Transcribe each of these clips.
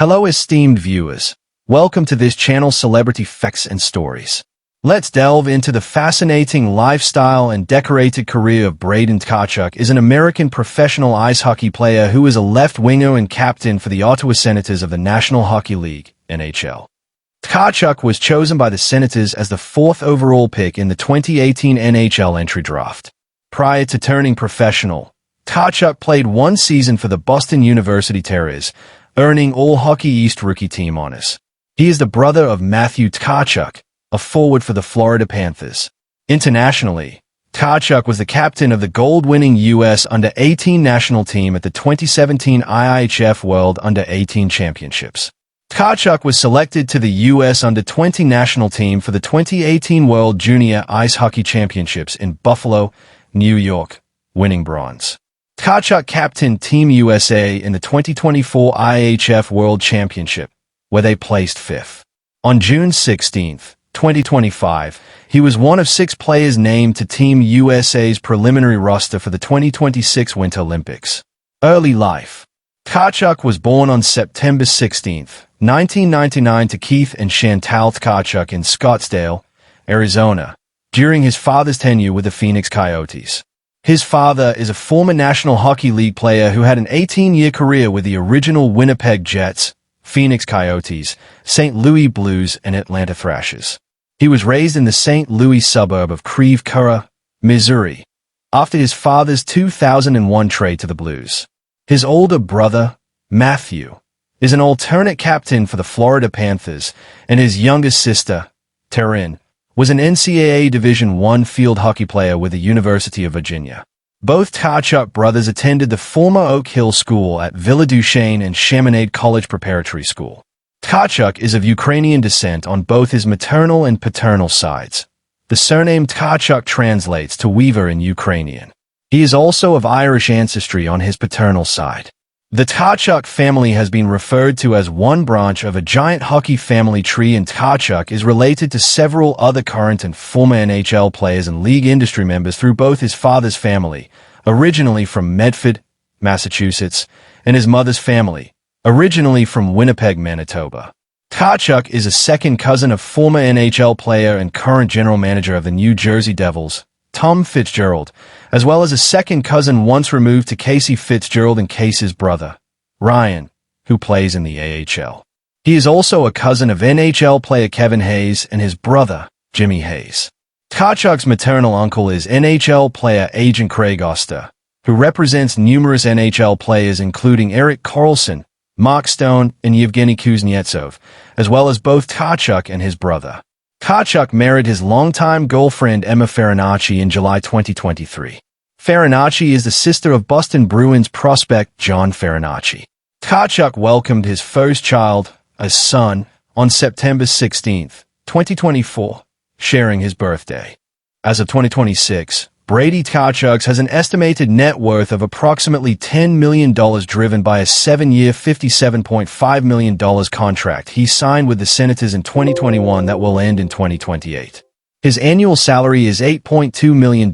Hello esteemed viewers. Welcome to this channel Celebrity Facts and Stories. Let's delve into the fascinating lifestyle and decorated career of Braeden Tkachuk is an American professional ice hockey player who is a left winger and captain for the Ottawa Senators of the National Hockey League, NHL. Tkachuk was chosen by the Senators as the 4th overall pick in the 2018 NHL entry draft. Prior to turning professional, Tkachuk played one season for the Boston University Terriers, earning All-Hockey East Rookie Team honors. He is the brother of Matthew Tkachuk, a forward for the Florida Panthers. Internationally, Tkachuk was the captain of the gold-winning U.S. Under-18 national team at the 2017 IIHF World Under-18 Championships. Tkachuk was selected to the U.S. Under-20 national team for the 2018 World Junior Ice Hockey Championships in Buffalo, New York, winning bronze. Tkachuk captained Team USA in the 2024 IIHF World Championship, where they placed 5th. On June 16, 2025, he was one of 6 players named to Team USA's preliminary roster for the 2026 Winter Olympics. Early life. Tkachuk was born on September 16, 1999 to Keith and Chantal Tkachuk in Scottsdale, Arizona, during his father's tenure with the Phoenix Coyotes. His father is a former National Hockey League player who had an 18-year career with the original Winnipeg Jets, Phoenix Coyotes, St. Louis Blues, and Atlanta Thrashers. He was raised in the St. Louis suburb of Creve Coeur, Missouri, after his father's 2001 trade to the Blues. His older brother, Matthew, is an alternate captain for the Florida Panthers, and his younger sister, Taryn, was an NCAA Division I field hockey player with the University of Virginia. Both Tkachuk brothers attended the former Oak Hill School at Villa Duchesne and Chaminade College Preparatory School. Tkachuk is of Ukrainian descent on both his maternal and paternal sides. The surname Tkachuk translates to weaver in Ukrainian. He is also of Irish ancestry on his paternal side. The Tkachuk family has been referred to as one branch of a giant hockey family tree, and Tkachuk is related to several other current and former NHL players and league industry members through both his father's family, originally from Medford, Massachusetts, and his mother's family, originally from Winnipeg, Manitoba. Tkachuk is a second cousin of former NHL player and current general manager of the New Jersey Devils, Tom Fitzgerald, as well as a second cousin once removed to Casey Fitzgerald and Casey's brother, Ryan, who plays in the AHL. He is also a cousin of NHL player Kevin Hayes and his brother, Jimmy Hayes. Tkachuk's maternal uncle is NHL player agent Craig Oster, who represents numerous NHL players including Erik Karlsson, Mark Stone, and Yevgeny Kuznetsov, as well as both Tkachuk and his brother. Tkachuk married his longtime girlfriend Emma Farinacci in July 2023. Farinacci is the sister of Boston Bruins prospect John Farinacci. Tkachuk welcomed his first child, a son, on September 16, 2024, sharing his birthday. As of 2026, Brady Tkachuk has an estimated net worth of approximately $10 million, driven by a 7-year $57.5 million contract he signed with the Senators in 2021 that will end in 2028. His annual salary is $8.2 million,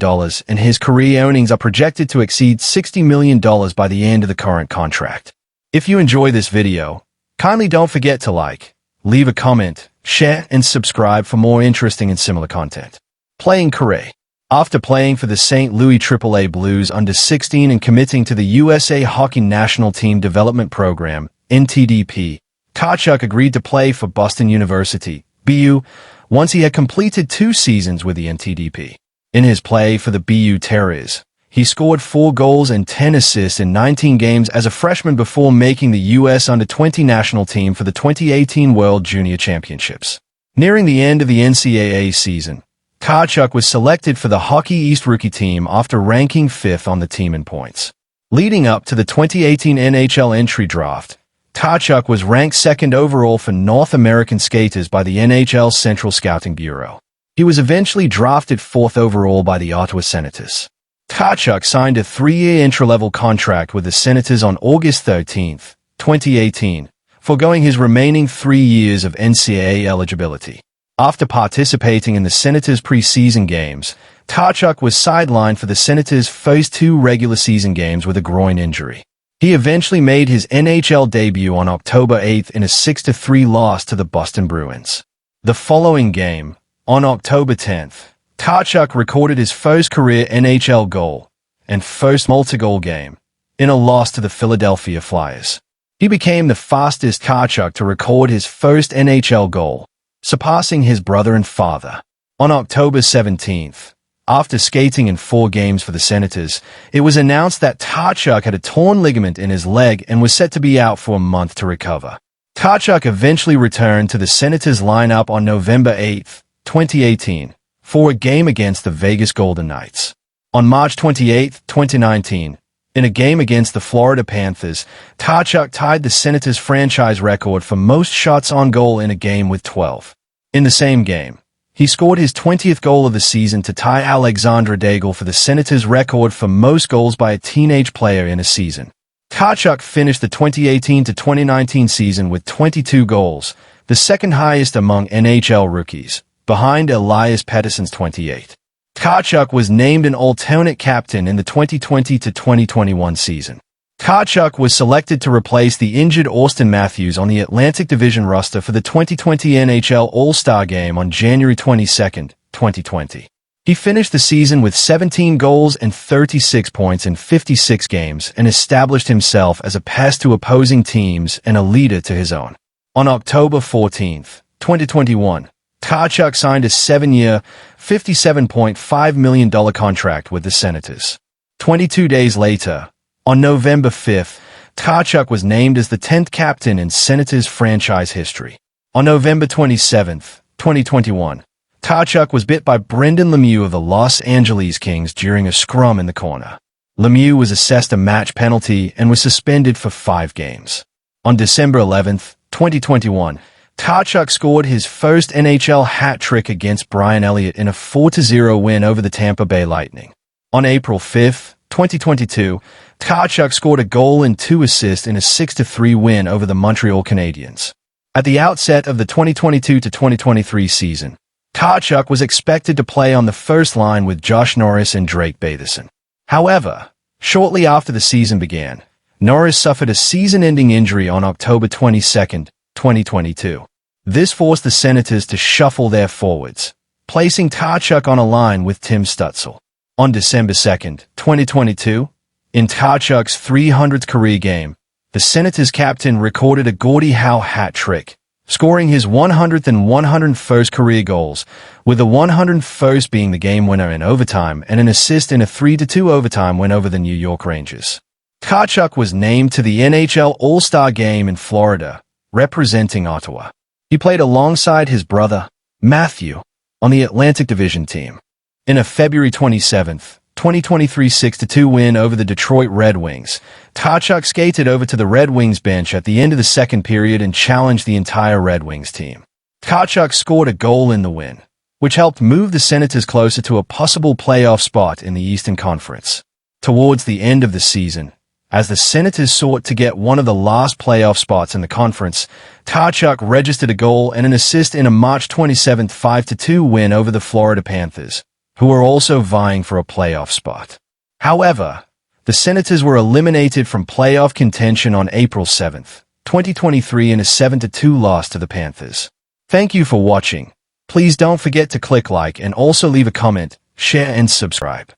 and his career earnings are projected to exceed $60 million by the end of the current contract. If you enjoy this video, kindly don't forget to like, leave a comment, share, and subscribe for more interesting and similar content. Playing career. After playing for the St. Louis AAA Blues under-16 and committing to the USA Hockey National Team Development Program, NTDP, Tkachuk agreed to play for Boston University, BU, once he had completed 2 seasons with the NTDP. In his play for the BU Terriers, he scored 4 goals and 10 assists in 19 games as a freshman before making the U.S. Under-20 national team for the 2018 World Junior Championships. Nearing the end of the NCAA season, Tkachuk was selected for the Hockey East Rookie Team after ranking 5th on the team in points. Leading up to the 2018 NHL entry draft, Tkachuk was ranked 2nd overall for North American skaters by the NHL Central Scouting Bureau. He was eventually drafted 4th overall by the Ottawa Senators. Tkachuk signed a 3-year entry-level contract with the Senators on August 13, 2018, foregoing his remaining 3 years of NCAA eligibility. After participating in the Senators' preseason games, Tkachuk was sidelined for the Senators' first 2 regular season games with a groin injury. He eventually made his NHL debut on October 8 in a 6-3 loss to the Boston Bruins. The following game, on October 10, Tkachuk recorded his first career NHL goal and first multi-goal game in a loss to the Philadelphia Flyers. He became the fastest Tkachuk to record his first NHL goal, surpassing his brother and father. On October 17th, after skating in 4 games for the Senators, it was announced that Tkachuk had a torn ligament in his leg and was set to be out for a month to recover. Tkachuk eventually returned to the Senators lineup on November 8, 2018, for a game against the Vegas Golden Knights. On March 28, 2019, in a game against the Florida Panthers, Tkachuk tied the Senators' franchise record for most shots on goal in a game with 12. In the same game, he scored his 20th goal of the season to tie Alexandre Daigle for the Senators' record for most goals by a teenage player in a season. Tkachuk finished the 2018-2019 season with 22 goals, the second highest among NHL rookies, behind Elias Pettersson's 28. Tkachuk was named an alternate captain in the 2020-2021 season. Tkachuk was selected to replace the injured Austin Matthews on the Atlantic Division roster for the 2020 NHL All-Star Game on January 22, 2020. He finished the season with 17 goals and 36 points in 56 games and established himself as a pest to opposing teams and a leader to his own. On October 14, 2021, Tkachuk signed a 7-year, $57.5 million contract with the Senators. 22 days later, on November 5th, Tkachuk was named as the 10th captain in Senators franchise history. On November 27, 2021, Tkachuk was bit by Brendan Lemieux of the Los Angeles Kings during a scrum in the corner. Lemieux was assessed a match penalty and was suspended for 5 games. On December 11, 2021, Tkachuk scored his first NHL hat trick against Brian Elliott in a 4-0 win over the Tampa Bay Lightning. On April 5, 2022, Tkachuk scored a goal and 2 assists in a 6-3 win over the Montreal Canadiens. At the outset of the 2022-2023 season, Tkachuk was expected to play on the first line with Josh Norris and Drake Batherson. However, shortly after the season began, Norris suffered a season-ending injury on October 22, 2022. This forced the Senators to shuffle their forwards, placing Tkachuk on a line with Tim Stützle. On December 2, 2022, in Tkachuk's 300th career game, the Senators captain recorded a Gordie Howe hat trick, scoring his 100th and 101st career goals, with the 101st being the game winner in overtime and an assist in a 3-2 overtime win over the New York Rangers. Tkachuk was named to the NHL All-Star Game in Florida, representing Ottawa. He played alongside his brother, Matthew, on the Atlantic Division team. In a February 27, 2023 6-2 win over the Detroit Red Wings, Tkachuk skated over to the Red Wings bench at the end of the second period and challenged the entire Red Wings team. Tkachuk scored a goal in the win, which helped move the Senators closer to a possible playoff spot in the Eastern Conference. Towards the end of the season, as the Senators sought to get one of the last playoff spots in the conference, Tkachuk registered a goal and an assist in a March 27 5-2 win over the Florida Panthers, who were also vying for a playoff spot. However, the Senators were eliminated from playoff contention on April 7, 2023 in a 7-2 loss to the Panthers. Thank you for watching. Please don't forget to click like and also leave a comment, share and subscribe.